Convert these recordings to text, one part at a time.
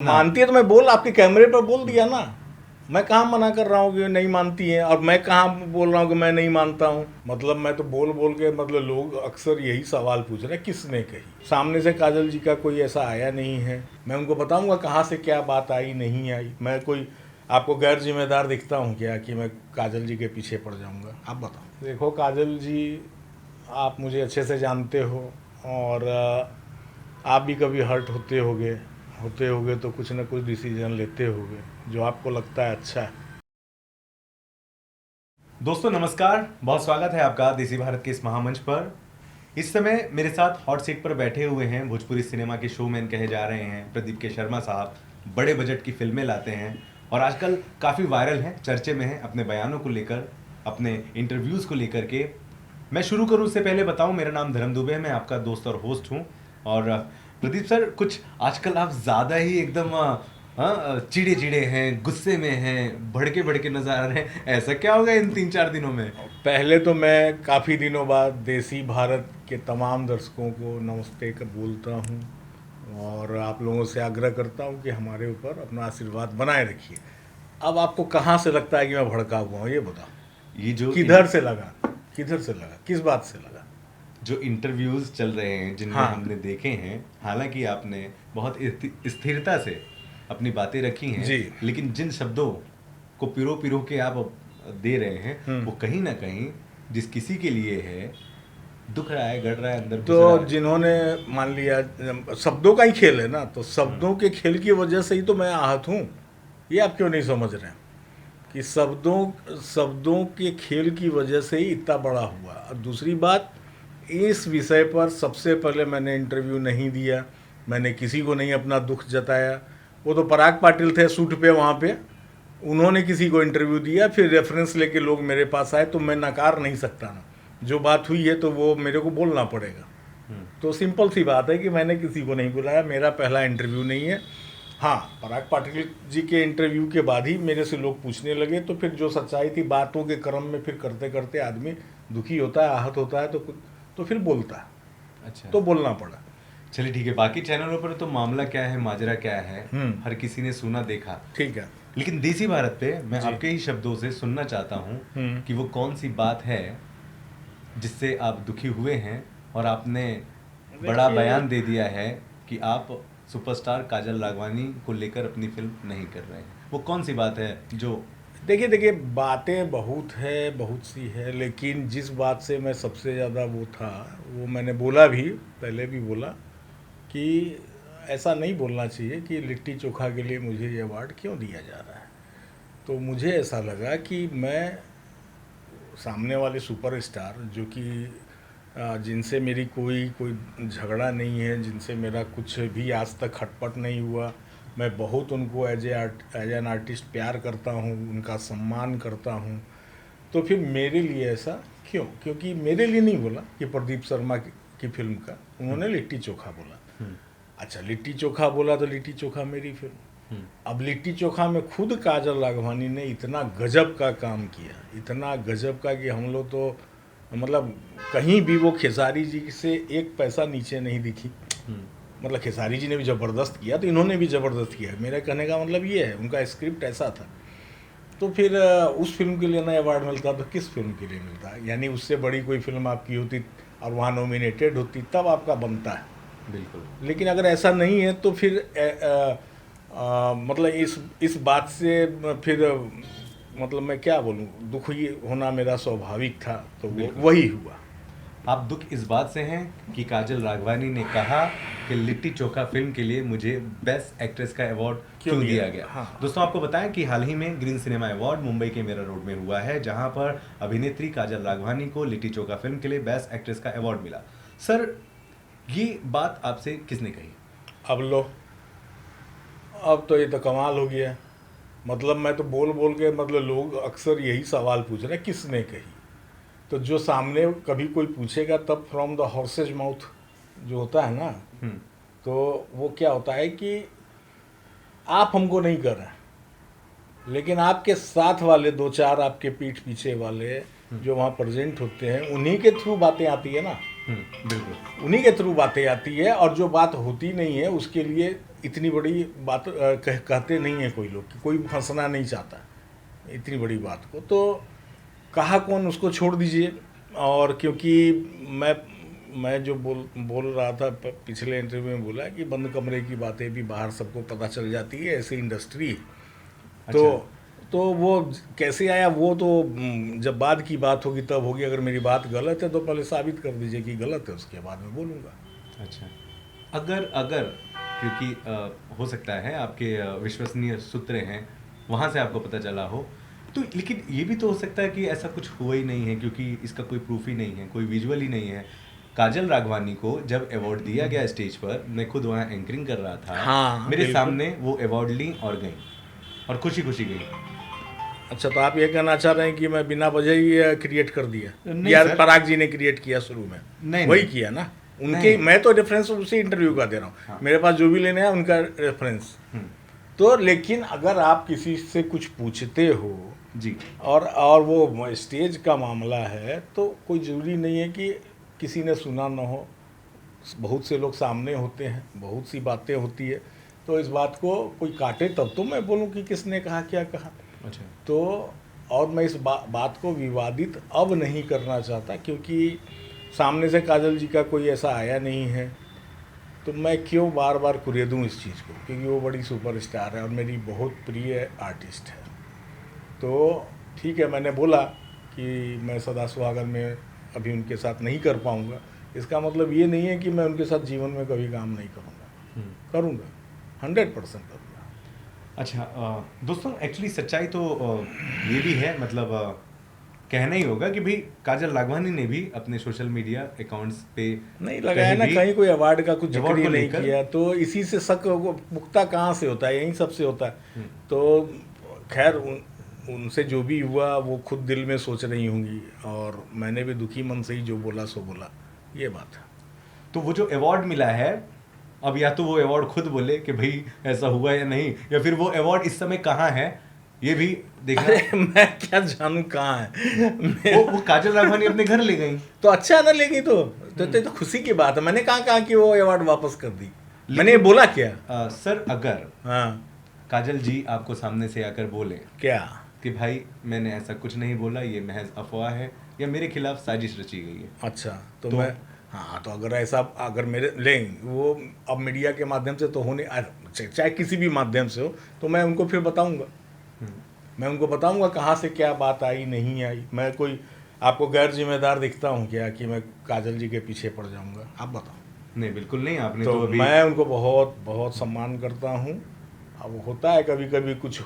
मानती है तो मैं बोल आपके कैमरे पर बोल दिया ना। मैं कहाँ मना कर रहा हूँ कि नहीं मानती है, और मैं कहाँ बोल रहा हूँ कि मैं नहीं मानता हूँ। मतलब मैं तो बोल बोल के, मतलब लोग अक्सर यही सवाल पूछ रहे हैं किसने कही। सामने से काजल जी का कोई ऐसा आया नहीं है, मैं उनको बताऊंगा कहाँ से क्या बात आई नहीं आई। मैं कोई आपको गैर जिम्मेदार दिखता हूँ क्या कि मैं काजल जी के पीछे पड़ जाऊँगा? आप बताओ। देखो काजल जी, आप मुझे अच्छे से जानते हो, और आप भी कभी हर्ट होते होगे तो कुछ ना कुछ डिसीजन लेते होगे जो आपको लगता है अच्छा है। दोस्तों नमस्कार, बहुत स्वागत है आपका देसी भारत के इस महामंच पर। इस समय मेरे साथ हॉट सीट पर बैठे हुए हैं भोजपुरी सिनेमा के शोमैन कहे जा रहे हैं प्रदीप के शर्मा साहब। बड़े बजट की फिल्में लाते हैं और आजकल काफ़ी वायरल हैं, चर्चे में हैं अपने बयानों को लेकर, अपने इंटरव्यूज़ को लेकर के। मैं शुरू करूँ उससे पहले बताऊँ, मेरा नाम धर्म दुबे है, मैं आपका दोस्त और होस्ट हूँ। और प्रदीप सर, कुछ आजकल आप ज़्यादा ही एकदम चिड़े चिड़े हैं, गुस्से में हैं, भड़के भड़के नजर आ रहे हैं। ऐसा क्या हो गया इन 3-4 दिनों में? पहले तो मैं काफ़ी दिनों बाद देसी भारत के तमाम दर्शकों को नमस्ते कर बोलता हूँ, और आप लोगों से आग्रह करता हूँ कि हमारे ऊपर अपना आशीर्वाद बनाए रखिए। अब आपको कहाँ से लगता है कि मैं भड़का हुआ हूँ, ये बताओ। ये किधर से लगा, किधर से लगा, किस बात से लगा? जो इंटरव्यूज चल रहे हैं जिनमें हाँ हमने देखे हैं, हालांकि आपने बहुत स्थिरता से अपनी बातें रखी हैं, जी। लेकिन जिन शब्दों को पिरो पिरो के आप दे रहे हैं वो कहीं ना कहीं जिस किसी के लिए है, दुख रहा है, गड़ रहा है, अंदर घुस रहा तो है। जिन्होंने मान लिया, शब्दों का ही खेल है ना, तो शब्दों के खेल की वजह से ही तो मैं आहत हूँ। ये आप क्यों नहीं समझ रहे हैं कि शब्दों शब्दों के खेल की वजह से ही इतना बड़ा हुआ? और दूसरी बात, इस विषय पर सबसे पहले मैंने इंटरव्यू नहीं दिया, मैंने किसी को नहीं अपना दुख जताया। वो तो पराग पाटिल थे सूट पे वहाँ पे, उन्होंने किसी को इंटरव्यू दिया, फिर रेफरेंस लेके लोग मेरे पास आए, तो मैं नकार नहीं सकता ना। जो बात हुई है तो वो मेरे को बोलना पड़ेगा। तो सिंपल सी बात है कि मैंने किसी को नहीं बुलाया, मेरा पहला इंटरव्यू नहीं है। हाँ, पराग पाटिल जी के इंटरव्यू के बाद ही मेरे से लोग पूछने लगे, तो फिर जो सच्चाई थी बातों के क्रम में, फिर करते करते आदमी दुखी होता है, आहत होता है, तो फिर बोलता है, अच्छा, तो बोलना पड़ा। चलिए ठीक है। बाकी चैनलों पर तो मामला क्या है, माजरा क्या है, हर हम्म। किसी ने सुना देखा। ठीक है। लेकिन देसी भारत पे मैं जी। आपके ही शब्दों से सुनना चाहता हूँ हम्म। कि वो कौन सी बात है जिससे आप दुखी हुए हैं और आपने बड़ा देखिए, बयान दे दिया है कि आप सुपरस्टार काजल राघवानी को लेकर अपनी फिल्म नहीं कर रहे हैं। वो कौन सी बात है जो... देखिए देखिए, बातें बहुत है, बहुत सी है, लेकिन जिस बात से मैं सबसे ज़्यादा वो था, वो मैंने बोला भी, पहले भी बोला कि ऐसा नहीं बोलना चाहिए कि लिट्टी चोखा के लिए मुझे ये अवार्ड क्यों दिया जा रहा है। तो मुझे ऐसा लगा कि मैं सामने वाले सुपरस्टार, जो कि जिनसे मेरी कोई कोई झगड़ा नहीं है, जिनसे मेरा कुछ भी आज तक खटपट नहीं हुआ, मैं बहुत उनको एज एन आर्टिस्ट प्यार करता हूँ, उनका सम्मान करता हूँ। तो फिर मेरे लिए ऐसा क्यों? क्योंकि मेरे लिए नहीं बोला कि प्रदीप शर्मा की फिल्म का, उन्होंने लिट्टी चोखा बोला। अच्छा, लिट्टी चोखा बोला तो लिट्टी चोखा मेरी फिल्म। अब लिट्टी चोखा में खुद काजल राघवानी ने इतना गजब का काम किया, इतना गजब का, कि हम लोग तो मतलब कहीं भी वो खेसारी जी से एक पैसा नीचे नहीं दिखी। मतलब खेसारी जी ने भी ज़बरदस्त किया तो इन्होंने भी ज़बरदस्त किया। मेरा कहने का मतलब ये है, उनका स्क्रिप्ट ऐसा था। तो फिर उस फिल्म के लिए ना अवार्ड मिलता तो किस फिल्म के लिए मिलता? यानी उससे बड़ी कोई फिल्म आपकी होती और वहाँ नॉमिनेटेड होती, तब आपका बनता है। बिल्कुल। लेकिन अगर ऐसा नहीं है तो फिर मतलब इस बात से फिर मतलब मैं क्या बोलूँ, दुख ही होना मेरा स्वाभाविक था, तो वो बिल्कुल। वही हुआ। आप दुख इस बात से हैं कि काजल राघवानी ने कहा कि लिट्टी चोखा फिल्म के लिए मुझे बेस्ट एक्ट्रेस का अवार्ड क्यों क्यों दिया? दिया गया। हाँ। दोस्तों आपको बताएं कि हाल ही में ग्रीन सिनेमा अवार्ड मुंबई के मेरा रोड में हुआ है, जहां पर अभिनेत्री काजल राघवानी को लिट्टी चोखा फिल्म के लिए बेस्ट एक्ट्रेस का अवार्ड मिला। सर, ये बात आपसे किसने कही? अब लो, अब तो ये तो कमाल हो गया। मतलब मैं तो बोल बोल के, मतलब लोग अक्सर यही सवाल पूछ रहे हैं किसने कही। तो जो सामने कभी कोई पूछेगा तब फ्रॉम द हॉर्सेज माउथ जो होता है ना, हम्म। तो वो क्या होता है कि आप हमको नहीं कर रहे हैं, लेकिन आपके साथ वाले दो चार, आपके पीठ पीछे वाले जो वहाँ प्रेजेंट होते हैं, उन्हीं के थ्रू बातें आती है ना। बिल्कुल। उन्हीं के थ्रू बातें आती है, और जो बात होती नहीं है उसके लिए इतनी बड़ी बात कहते नहीं है कोई लोग कि कोई फंसना नहीं चाहता इतनी बड़ी बात को, तो कहा कौन उसको छोड़ दीजिए। और क्योंकि मैं जो बोल रहा था पिछले इंटरव्यू में बोला कि बंद कमरे की बातें भी बाहर सबको पता चल जाती है, ऐसी इंडस्ट्री। तो तो वो कैसे आया वो तो जब बाद की बात होगी तब होगी। अगर मेरी बात गलत है तो पहले साबित कर दीजिए कि गलत है, उसके बाद में बोलूँगा। अच्छा, अगर क्योंकि हो सकता है आपके विश्वसनीय सूत्र हैं, वहाँ से आपको पता चला हो, तो लेकिन ये भी तो हो सकता है कि ऐसा कुछ हुआ ही नहीं है, क्योंकि इसका कोई प्रूफ ही नहीं है, कोई विजुअल ही नहीं है। काजल राघवानी को जब अवार्ड दिया गया स्टेज पर, मैं खुद वहाँ एंकरिंग कर रहा था, हाँ, मेरे बिल्कुल। सामने वो अवार्ड ली और गई, और खुशी खुशी गई। अच्छा, तो आप ये कहना चाह रहे हैं कि मैं बिना वजह ही क्रिएट कर दिया? नहीं यार सर। पराग जी ने क्रिएट किया शुरू में, नहीं, वही नहीं। किया ना उनके। नहीं। मैं तो रेफरेंस उसी इंटरव्यू का दे रहा हूँ। हाँ। मेरे पास जो भी लेने हैं उनका रेफरेंस। तो लेकिन अगर आप किसी से कुछ पूछते हो जी। और वो स्टेज का मामला है, तो कोई ज़रूरी नहीं है कि किसी ने सुना ना हो। बहुत से लोग सामने होते हैं, बहुत सी बातें होती है, तो इस बात को कोई काटे तब तो मैं बोलूँ कि किसने कहा क्या कहा। अच्छा। तो और मैं इस बात को विवादित अब नहीं करना चाहता, क्योंकि सामने से काजल जी का कोई ऐसा आया नहीं है, तो मैं क्यों बार बार कुरेदूँ इस चीज़ को, क्योंकि वो बड़ी सुपरस्टार है और मेरी बहुत प्रिय आर्टिस्ट है। तो ठीक है, मैंने बोला कि मैं सदा सुहागन में अभी उनके साथ नहीं कर पाऊँगा। इसका मतलब ये नहीं है कि मैं उनके साथ जीवन में कभी काम नहीं करूँगा। करूँगा, 100% करूँगा। अच्छा, दोस्तों एक्चुअली सच्चाई तो ये भी है, मतलब कहना ही होगा कि भाई काजल राघवानी ने भी अपने सोशल मीडिया अकाउंट्स पे नहीं लगाया ना, कहीं कोई अवार्ड का कुछ जिक्र अवार्ड ही को नहीं लेकर- किया, तो इसी से शक पुख्ता कहाँ से होता है? यहीं सबसे होता है। तो खैर उनसे जो भी हुआ वो खुद दिल में सोच रही होंगी, और मैंने भी दुखी मन से ही जो बोला सो बोला, ये बात है। तो वो जो अवार्ड मिला है, अब या तो वो अवार्ड खुद बोले कि भाई ऐसा हुआ या नहीं, या फिर वो अवार्ड इस समय कहाँ है ये भी देखना। अरे मैं क्या जानूँ कहाँ है। वो काजल राघवानी अपने घर ले गई। तो अच्छा ना लेगी तो खुशी की बात है। मैंने कहा कि वो अवार्ड वापस कर दी? मैंने ये बोला क्या? सर, अगर हाँ, काजल जी आपको सामने से आकर बोले क्या कि भाई मैंने ऐसा कुछ नहीं बोला, ये महज अफवाह है, या मेरे खिलाफ साजिश रची गई है, अच्छा, तो तो- मैं हाँ, तो अगर ऐसा अगर मेरे लेंगे वो अब मीडिया के माध्यम से तो होने चाहे किसी भी माध्यम से हो, तो मैं उनको फिर बताऊंगा। मैं उनको बताऊंगा कहाँ से क्या बात आई नहीं आई। मैं कोई आपको गैर जिम्मेदार दिखता हूँ क्या कि मैं काजल जी के पीछे पड़ जाऊंगा? आप बताओ। नहीं बिल्कुल नहीं, आपने तो तो अभी मैं उनको बहुत बहुत सम्मान करता हूँ। अब होता है कभी कभी कुछ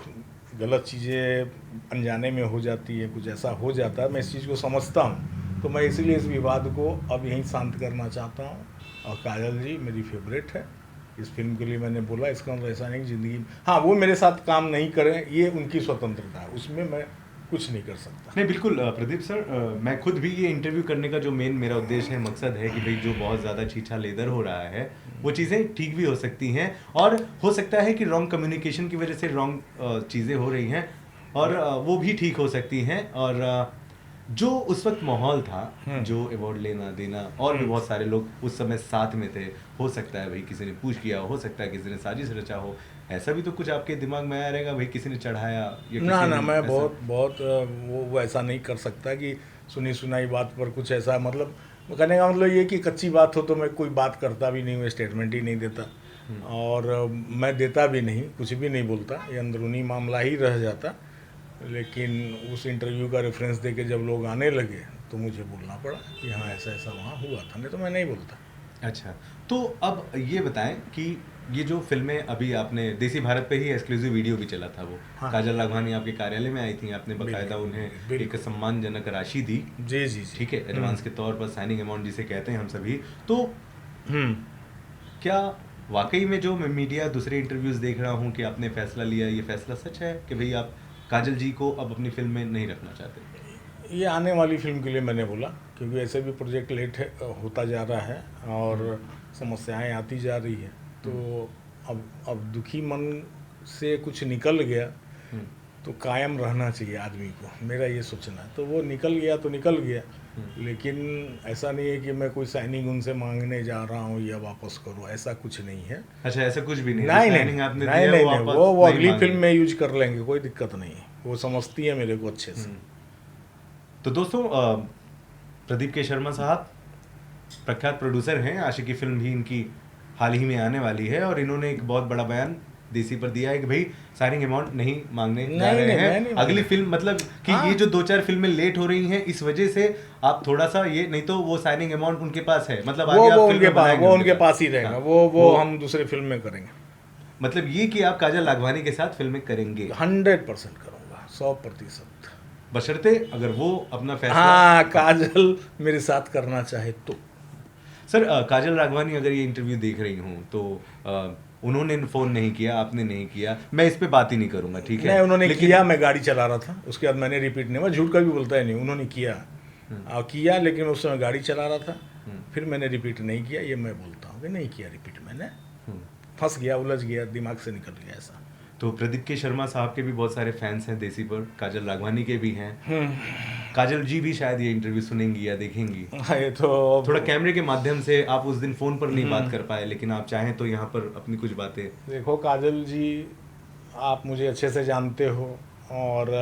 गलत चीज़ें अनजाने में हो जाती है, कुछ ऐसा हो जाता है, मैं इस चीज़ को समझता हूँ। तो मैं इसीलिए इस विवाद को अब यहीं शांत करना चाहता हूँ। और काजल जी मेरी फेवरेट है। इस फिल्म के लिए मैंने बोला, इसका मतलब ऐसा नहीं ज़िंदगी में हाँ वो मेरे साथ काम नहीं करें, ये उनकी स्वतंत्रता है, उसमें मैं कुछ नहीं कर सकता। नहीं बिल्कुल प्रदीप सर, मैं खुद भी ये इंटरव्यू करने का जो मेन मेरा उद्देश्य है, मकसद है कि भाई जो बहुत ज़्यादा छीछा लेदर हो रहा है, वो चीज़ें ठीक भी हो सकती हैं, और हो सकता है कि रॉन्ग कम्युनिकेशन की वजह से रॉन्ग चीज़ें हो रही हैं, और वो भी ठीक हो सकती हैं। और जो उस वक्त माहौल था, जो अवार्ड लेना देना, और भी बहुत सारे लोग उस समय साथ में थे, हो सकता है भाई किसी ने पूछ किया हो सकता है किसी ने साजिश रचा हो, ऐसा भी तो कुछ आपके दिमाग में आया रहेगा भाई किसी ने चढ़ाया या किसी ना ने मैं ऐसा- बहुत वो ऐसा नहीं कर सकता कि सुनी सुनाई बात पर कुछ ऐसा, मतलब कहने का मतलब ये कि कच्ची बात हो तो मैं कोई बात करता भी नहीं हूँ, स्टेटमेंट ही नहीं देता। और मैं देता भी नहीं, कुछ भी नहीं बोलता, ये अंदरूनी मामला ही रह जाता। लेकिन उस इंटरव्यू का रेफरेंस दे के जब लोग आने लगे तो मुझे बोलना पड़ा कि हाँ ऐसा ऐसा वहाँ हुआ था, नहीं तो मैं नहीं बोलता। अच्छा, तो अब ये बताएं कि ये जो फिल्में अभी आपने देसी भारत पे ही एक्सक्लूसिव वीडियो भी चला था, वो हाँ। काजल राघवानी आपके कार्यालय में आई थी, आपने बकायदा बिल्कुल, उन्हें बिल्कुल। एक सम्मानजनक राशि दी, जी जी जी। ठीक है, एडवांस के तौर पर, साइनिंग अमाउंट जिसे कहते हैं हम सभी। तो हम्म। क्या वाकई में जो मैं मीडिया दूसरे इंटरव्यूज देख रहा हूँ कि आपने फैसला लिया, ये फैसला सच है कि भाई आप काजल जी को अब अपनी फिल्म में नहीं रखना चाहते? ये आने वाली फिल्म के लिए मैंने बोला, क्योंकि ऐसे भी प्रोजेक्ट लेट होता जा रहा है और समस्याएं आती जा रही है। तो अब दुखी मन से कुछ निकल गया तो कायम रहना चाहिए आदमी को, मेरा ये सोचना है। तो वो निकल गया तो निकल गया, लेकिन ऐसा नहीं है कि मैं कोई साइनिंग उनसे मांगने जा रहा हूँ या वापस करो, ऐसा कुछ नहीं है। अच्छा, ऐसा कुछ भी नहीं? नहीं साइनिंग नहीं आपने नहीं दिया, नहीं, वो नहीं, वापस वो नहीं अगली मांगे। फिल्म में यूज कर लेंगे, कोई दिक्कत नहीं है, वो समझती है मेरे को अच्छे से। तो दोस्तों, प्रदीप के शर्मा साहब प्रख्यात प्रोड्यूसर हैं। आशिकी फिल्म भी इनकी हाल ही में आने वाली है और इन्होंने एक बहुत बड़ा बयान देसी पर दिया है कि भाई साइनिंग अमाउंट नहीं मांगने जा नहीं, रहे नहीं, हैं। मैं नहीं अगली मांगा। फिल्म मतलब कि हाँ। ये जो 2-4 फिल्में लेट हो रही हैं इस वजह से आप थोड़ा सा ये, नहीं तो वो साइनिंग अमाउंट उनके पास है, मतलब आगे आप वो फिल्में उनके पास, बनाएंगे वो उनके पास ही हाँ, रहेगा, वो हम दूसरे फिल्म में करेंगे। मतलब ये कि आप काजल लाघवानी के साथ फिल्में करेंगे 100% करूँगा, 100%। बशर्ते अगर वो अपना फैसला। हाँ, काजल मेरे साथ करना चाहे तो। सर, काजल राघवानी अगर ये इंटरव्यू देख रही हूँ तो उन्होंने फ़ोन नहीं किया, आपने नहीं किया, मैं इस पे बात ही नहीं करूँगा, ठीक है? नहीं, उन्होंने लेकिन किया, मैं गाड़ी चला रहा था, उसके बाद मैंने रिपीट नहीं, मैं झूठ कभी बोलता ही नहीं, उन्होंने किया। किया, लेकिन मैं उस समय गाड़ी चला रहा था, फिर मैंने रिपीट नहीं किया, ये मैं बोलता हूँ कि नहीं किया रिपीट मैंने। फंस गया, उलझ गया, दिमाग से निकल गया ऐसा। तो प्रदीप के शर्मा साहब के भी बहुत सारे फैंस हैं देसी पर, काजल राघवानी के भी हैं। काजल जी भी शायद ये इंटरव्यू सुनेंगी या देखेंगी। हाँ, ये तो थोड़ा कैमरे के माध्यम से, आप उस दिन फ़ोन पर नहीं बात कर पाए, लेकिन आप चाहें तो यहाँ पर अपनी कुछ बातें। देखो काजल जी, आप मुझे अच्छे से जानते हो, और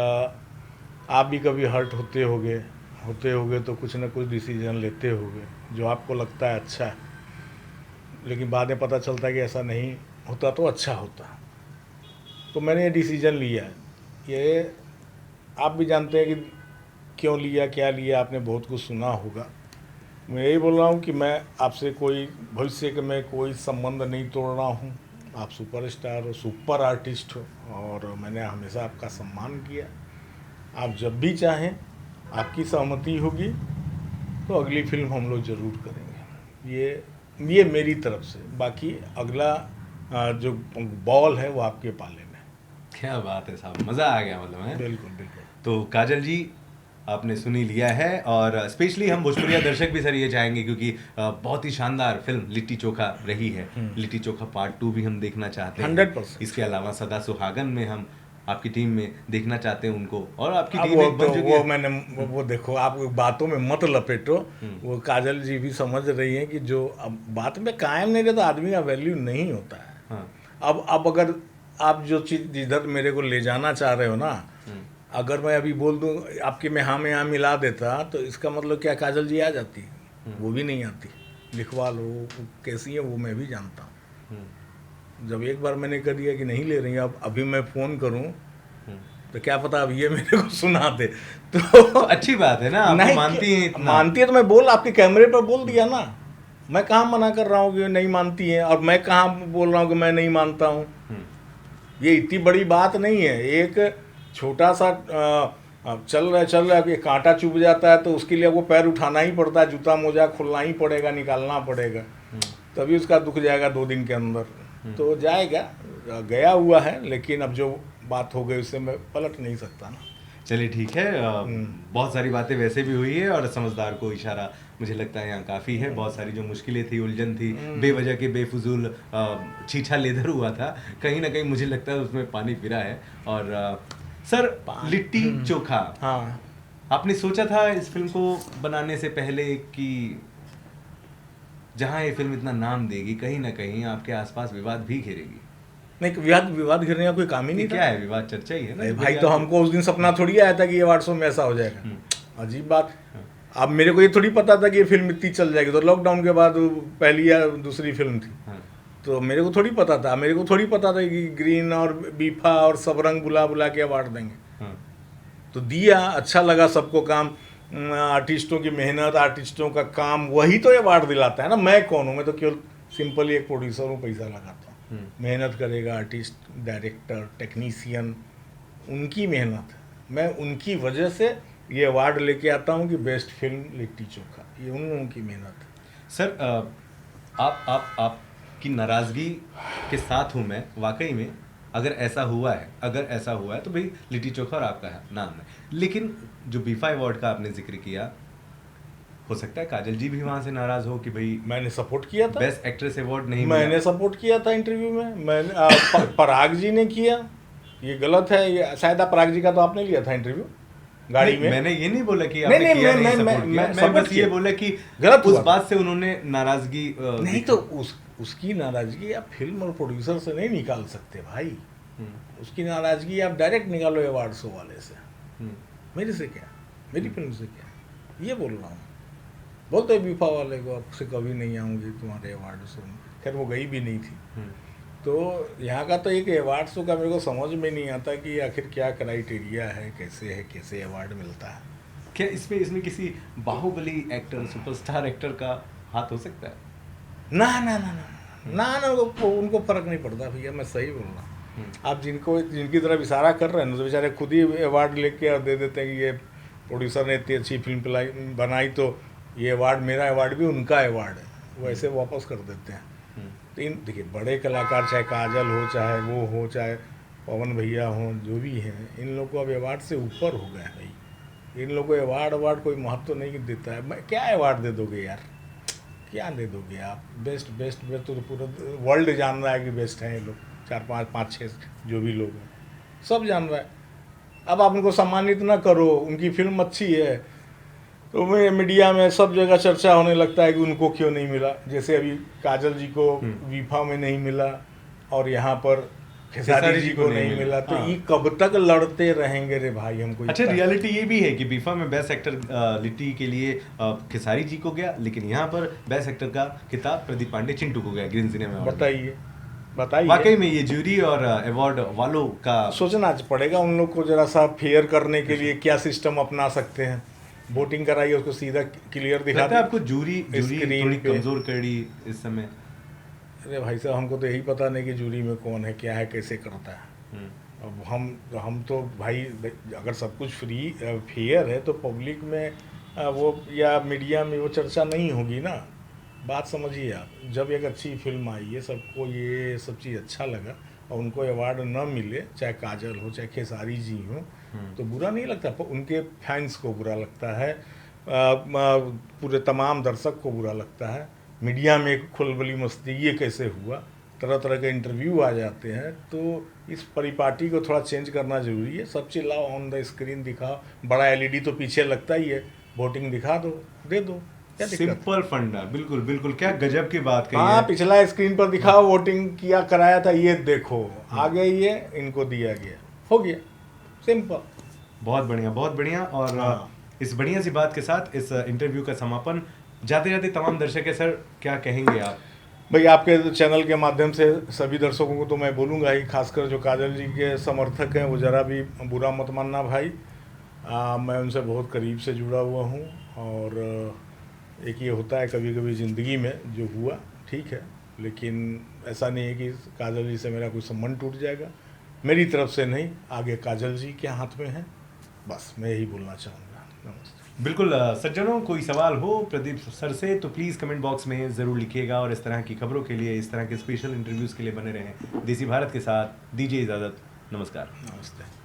आप भी कभी हर्ट होते होगे तो कुछ ना कुछ डिसीजन लेते होगे जो आपको लगता है अच्छा है, लेकिन बाद में पता चलता है कि ऐसा नहीं होता तो अच्छा होता। तो मैंने ये डिसीजन लिया है, ये आप भी जानते हैं कि क्यों लिया, क्या लिया, आपने बहुत कुछ सुना होगा। मैं यही बोल रहा हूँ कि मैं आपसे कोई भविष्य के में कोई संबंध नहीं तोड़ रहा हूँ। आप सुपरस्टार हो, सुपर आर्टिस्ट हो, और मैंने हमेशा आपका सम्मान किया। आप जब भी चाहें, आपकी सहमति होगी तो अगली फिल्म हम लोग ज़रूर करेंगे। ये मेरी तरफ से, बाकी अगला जो बॉल है वो आपके पाले में। क्या बात है साहब, मज़ा आ गया मतलब है। बिल्कुल बिल्कुल। तो काजल जी, आपने सुनी लिया है, और स्पेशली हम भोजपुरिया दर्शक भी सर ये चाहेंगे, क्योंकि बहुत ही शानदार फिल्म लिट्टी चोखा रही है। लिट्टी चोखा पार्ट 2 भी हम देखना चाहते हैं 100%। इसके अलावा सदा सुहागन में हम आपकी टीम में देखना चाहते हैं उनको, और आपकी अब टीम वो एक बन तो चुकी वो है। मैंने वो देखो, आप बातों में मत लपेटो। वो काजल जी भी समझ रही हैं कि जो अब बात में कायम नहीं रहता आदमी का वैल्यू नहीं होता है। हाँ। अब अगर आप जो चीज़ जिधर मेरे को ले जाना चाह रहे हो ना, अगर मैं अभी बोल दूं आपके में यहाँ मिला देता, तो इसका मतलब क्या काजल जी आ जाती? वो भी नहीं आती। लिखवा लो, वो कैसी है वो मैं भी जानता हूँ। जब एक बार मैंने कह दिया कि नहीं ले रही, अब अभी मैं फ़ोन करूँ तो क्या पता अब ये मेरे को सुना दे। तो अच्छी बात है ना, आप नहीं, मानती हैं इतना। मानती है तो मैं आपके कैमरे पर बोल दिया ना। मैं कहाँ मना कर रहा हूँ कि नहीं मानती हैं, और मैं कहाँ बोल रहा हूँ कि मैं नहीं मानता हूँ। ये इतनी बड़ी बात नहीं है। एक छोटा सा चल रहा है कि कांटा चुभ जाता है तो उसके लिए वो पैर उठाना ही पड़ता है, जूता मोजा खोलना ही पड़ेगा, निकालना पड़ेगा, तभी उसका दुख जाएगा 2 दिन के अंदर। तो जाएगा, गया हुआ है, लेकिन अब जो बात हो गई उससे मैं पलट नहीं सकता ना। चलिए ठीक है, बहुत सारी बातें वैसे भी हुई है, और समझदार को इशारा मुझे लगता है यहाँ काफ़ी है। बहुत सारी जो मुश्किलें थी, उलझन थी, बेवजह के बेफजूल छीछा लेदर हुआ था, कहीं ना कहीं मुझे लगता है उसमें पानी फिरा है। और सर, लिट्टी चोखा, हाँ, आपने सोचा था इस फिल्म को बनाने से पहले कि जहाँ ये फिल्म इतना नाम देगी, कहीं ना कहीं आपके आसपास विवाद भी घेरेगी? नहीं, विवाद घेरने का कोई काम ही नहीं था। क्या है, विवाद चर्चा ही है ना भाई। तो हमको उस दिन सपना थोड़ी आया था कि ये 800 में ऐसा हो जाएगा। अजीब बात। अब मेरे को ये थोड़ी पता था कि ये फिल्म इतनी चल जाएगी। तो लॉकडाउन के बाद पहली या दूसरी फिल्म थी, तो मेरे को थोड़ी पता था कि ग्रीन और बीफा और सब रंग बुला के अवार्ड देंगे। तो दिया, अच्छा लगा सबको। काम, आर्टिस्टों की मेहनत, आर्टिस्टों का काम, वही तो अवार्ड दिलाता है ना। मैं कौन हूँ? मैं तो केवल सिंपली एक प्रोड्यूसर हूँ, पैसा लगाता हूँ। मेहनत करेगा आर्टिस्ट, डायरेक्टर, टेक्नीशियन, उनकी मेहनत है। मैं उनकी वजह से ये अवार्ड लेके आता हूँ कि बेस्ट फिल्म लिट्टी चोखा, ये उन लोगों की मेहनत है। सर, आपकी नाराज़गी के साथ हूँ मैं वाकई में। अगर ऐसा हुआ है तो भाई लिट्टी चोखा और आपका नाम है। लेकिन जो बीफा अवार्ड का आपने जिक्र किया, हो सकता है काजल जी भी वहाँ से नाराज़ हो कि भाई मैंने सपोर्ट किया था, बेस्ट एक्ट्रेस अवार्ड नहीं मैंने मिला। सपोर्ट किया था इंटरव्यू में। मैंने पराग जी ने किया, ये गलत है। ये शायद आप पराग जी का तो आपने लिया था इंटरव्यू गाड़ी नहीं, में। मैंने ये नहीं बोला कि नहीं, आपने नहीं, किया मैं- नहीं मैं- support किया। मैं मैं बस support ये किया। बोला कि गलत उस हुआ। बात से उन्होंने नाराजगी नहीं तो उसकी नाराजगी आप फिल्म और प्रोड्यूसर से नहीं निकाल सकते भाई। हम्म, उसकी नाराजगी आप डायरेक्ट निकालो अवार्ड शो वाले से। हम्म, मेरे से क्या, मेरी फिल्म से क्या, ये बोल रहा हूँ। बोलते बीफा वाले को आपसे कभी नहीं आऊँगी तुम्हारे अवार्ड शो में। खैर वो गई भी नहीं थी। हम्म। तो यहाँ का तो एक अवार्ड शो का मेरे को समझ में नहीं आता कि आखिर क्या क्राइटेरिया है, कैसे अवार्ड मिलता है। क्या इसमें किसी बाहुबली एक्टर, सुपरस्टार एक्टर का हाथ हो सकता है? ना ना ना ना ना ना उनको फर्क नहीं पड़ता भैया, मैं सही बोल रहा हूँ। आप जिनकी तरफ इशारा कर रहे हैं ना, तो बेचारे खुद ही अवार्ड लेके और दे देते हैं कि ये प्रोड्यूसर ने इतनी अच्छी फिल्म बनाई तो ये अवार्ड, मेरा अवार्ड भी उनका अवार्ड है, वो ऐसे वापस कर देते हैं। तो इन देखिए बड़े कलाकार, चाहे काजल हो, चाहे वो हो, चाहे पवन भैया हो, जो भी हैं, इन लोगों को अब अवार्ड से ऊपर हो गए हैं भाई। इन लोगों को अवार्ड कोई महत्व नहीं देता है। मैं क्या अवार्ड दे दोगे यार, क्या दे दोगे आप? बेस्ट बेस्ट बेस्ट तो पूरा वर्ल्ड जान रहा है कि बेस्ट हैं ये लोग। 4 5 6 जो भी लोग हैं सब जान रहा है। अब आप उनको सम्मानित ना करो, उनकी फिल्म अच्छी है तो मैं मीडिया में सब जगह चर्चा होने लगता है कि उनको क्यों नहीं मिला। जैसे अभी काजल जी को वीफा में नहीं मिला और यहाँ पर खेसारी जी को नहीं मिला, तो हाँ। ये कब तक लड़ते रहेंगे रे भाई? हमको अच्छा, इतना- रियलिटी ये भी है कि बीफा में बेस्ट एक्टर लिट्टी के लिए खेसारी जी को गया, लेकिन यहाँ पर बेस्ट एक्टर का खिताब प्रदीप पांडे चिंटू को गया ग्रीन सिनेमा अवार्ड में। बताइए बताइए। वाकई में ये जूरी और अवार्ड वालों का सोचना पड़ेगा उन लोग को जरा सा फेयर करने के लिए क्या सिस्टम अपना सकते हैं। वोटिंग कराइए, उसको सीधा क्लियर दिखा लगता है दे। आपको जूरी स्क्रीन थोड़ी पे। कमजोर करी इस समय? अरे भाई साहब, हमको तो यही पता नहीं कि जूरी में कौन है, क्या है, कैसे करता है। अब हम तो भाई अगर सब कुछ फ्री फेयर है तो पब्लिक में वो या मीडिया में वो चर्चा नहीं होगी ना। बात समझिए आप, जब एक अच्छी फिल्म आई है, सबको ये सब चीज़ अच्छा लगा और उनको अवार्ड न मिले, चाहे काजल हो चाहे खेसारी जी हो, तो बुरा नहीं लगता। पर उनके फैंस को बुरा लगता है, पूरे तमाम दर्शक को बुरा लगता है। मीडिया में एक खुलबली मस्ती, ये कैसे हुआ, तरह तरह के इंटरव्यू आ जाते हैं। तो इस परिपाटी को थोड़ा चेंज करना ज़रूरी है। सब चीज़ लाओ, ऑन द स्क्रीन दिखाओ। बड़ा एलईडी तो पीछे लगता ही है, वोटिंग दिखा दो, दे दो, क्या दिक्कत है? सिंपल फंडा, बिल्कुल बिल्कुल, क्या गजब की बात कही हाँ, है। पिछला स्क्रीन पर दिखाओ, वोटिंग किया कराया था, ये देखो आ गई है, इनको दिया गया, हो गया, सिंपल। बहुत बढ़िया, बहुत बढ़िया। और हाँ। इस बढ़िया सी बात के साथ इस इंटरव्यू का समापन, जाते जाते तमाम दर्शक है सर, क्या कहेंगे आप? भाई आपके चैनल के माध्यम से सभी दर्शकों को तो मैं बोलूँगा ही, खासकर जो काजल जी के समर्थक हैं वो ज़रा भी बुरा मत मानना भाई। मैं उनसे बहुत करीब से जुड़ा हुआ हूँ और एक ये होता है कभी कभी ज़िंदगी में जो हुआ ठीक है, लेकिन ऐसा नहीं है कि काजल जी से मेरा कोई संबंध टूट जाएगा। मेरी तरफ से नहीं, आगे काजल जी के हाथ में है। बस मैं यही बोलना चाहूँगा। नमस्ते। बिल्कुल सज्जनों, कोई सवाल हो प्रदीप सर से तो प्लीज़ कमेंट बॉक्स में ज़रूर लिखिएगा, और इस तरह की खबरों के लिए, इस तरह के स्पेशल इंटरव्यूज़ के लिए बने रहें देसी भारत के साथ। दीजिए इजाज़त, नमस्कार। नमस्ते।